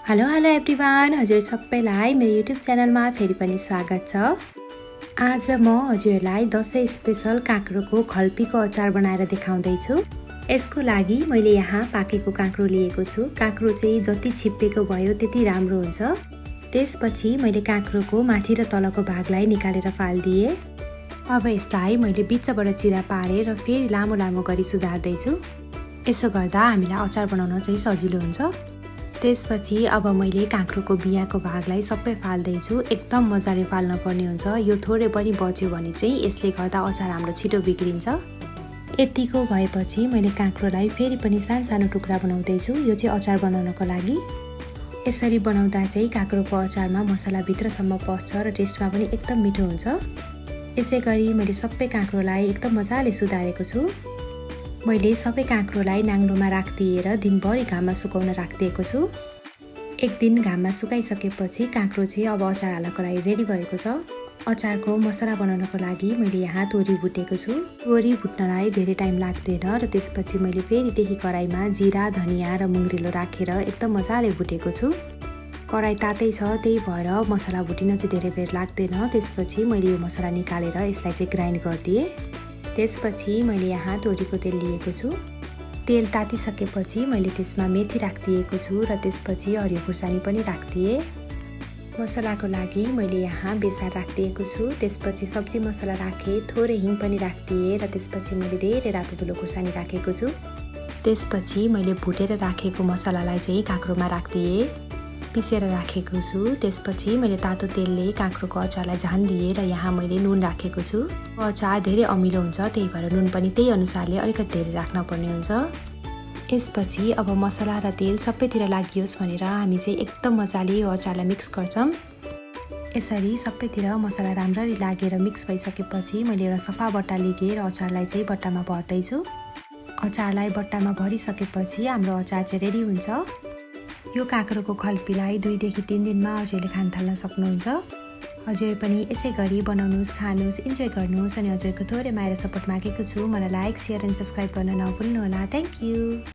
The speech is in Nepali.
हेलो एभ्रिवान, हजुर सबैलाई मेरो युट्युब च्यानलमा फेरि पनि स्वागत छ। आज म हजुरहरूलाई दसैँ स्पेशल काँक्रोको खल्पीको अचार बनाएर देखाउँदैछु। यसको लागि मैले यहाँ पाकेको काँक्रो लिएको छु। काँक्रो चाहिँ जति छिप्पेको भयो त्यति राम्रो हुन्छ। त्यसपछि मैले काँक्रोको माथि र तलको भागलाई निकालेर फाल्दिए। अब यसलाई मैले बिचबाट चिरा पारेर फेरि लामो लामो गरी सुधार्दैछु। यसो गर्दा हामीलाई अचार बनाउन चाहिँ सजिलो हुन्छ। त्यसपछि अब मैले काँक्रोको बियाको भागलाई सबै फाल्दैछु। एकदम मजाले फाल्न पर्ने हुन्छ। यो थोरै पनि बच्यो भने चाहिँ यसले गर्दा अचार हाम्रो छिटो बिग्रिन्छ। यतिको भएपछि मैले काँक्रोलाई फेरि पनि सानो टुक्रा बनाउँदैछु। यो चाहिँ अचार बनाउनको लागि। यसरी बनाउँदा चाहिँ काँक्रोको अचारमा मसला भित्रसम्म पस्छ र टेस्टमा पनि एकदम मिठो हुन्छ। यसै गरी मैले सबै काँक्रोलाई एकदम मजाले सुधारेको छु। मैले सबै काँक्रोलाई नाङ्लोमा राखिदिएर दिनभरि घाममा सुकाउन राखिदिएको छु। एक दिन घाममा सुकाइसकेपछि काँक्रो चाहिँ अब अचार हाल्नको लागि रेडी भएको छ। अचारको मसला बनाउनको लागि मैले यहाँ तोरी भुटेको छु। तोरी भुट्नलाई धेरै टाइम लाग्दैन र त्यसपछि मैले फेरि त्यही कराईमा जिरा, धनियाँ र मुङ्ग्रेलो राखेर एकदम मजाले भुटेको छु। कराई तातै छ, त्यही भएर मसला भुटिन चाहिँ धेरै बेर लाग्दैन। त्यसपछि मैले यो मसला निकालेर यसलाई चाहिँ ग्राइन्ड गरिदिएँ। त्यसपछि मैले यहाँ तोरीको तेल लिएको छु। तेल तातिसकेपछि मैले त्यसमा मेथी राखिदिएको छु र त्यसपछि हरियो खुर्सानी पनि राखिदिएँ। मसलाको लागि मैले यहाँ बेसार राखिदिएको छु। त्यसपछि सब्जी मसला राखेँ, थोरै हिङ पनि राखिदिएँ र त्यसपछि मैले धेरै रातो धुलो खुर्सानी राखेको छु। त्यसपछि मैले भुटेर राखेको मसलालाई चाहिँ काँक्रोमा राखिदिएँ, पिसेर राखेको छु। त्यसपछि मैले तातो तेलले काँक्रोको अचारलाई झानिदिएँ र यहाँ मैले नुन राखेको छु। अचार धेरै अमिलो हुन्छ, त्यही भएर नुन पनि त्यही अनुसारले अलिकति धेरै राख्न पर्ने हुन्छ। यसपछि अब मसला र तेल सबैतिर लागियोस् भनेर हामी चाहिँ एकदम मजाले यो अचारलाई मिक्स गर्छौँ। यसरी सबैतिर मसला राम्ररी लागेर मिक्स भइसकेपछि मैले एउटा सफा बट्टा लिएर अचारलाई चाहिँ बट्टामा भर्दैछु। अचारलाई बट्टामा भरिसकेपछि हाम्रो अचार चाहिँ रेडी हुन्छ। यो काँक्रोको खल्पीलाई 2 देखि 3 दिनमा हजुरले खान थाल्न सक्नुहुन्छ। हजुर पनि यसै गरी बनाउनुहोस्, खानुहोस्, इन्जोय गर्नुहोस्। अनि हजुरको थोरै माया र सपोर्ट मागेको छु। मलाई लाइक, सेयर एन्ड सब्सक्राइब गर्न नभुल्नुहोला। Thank you.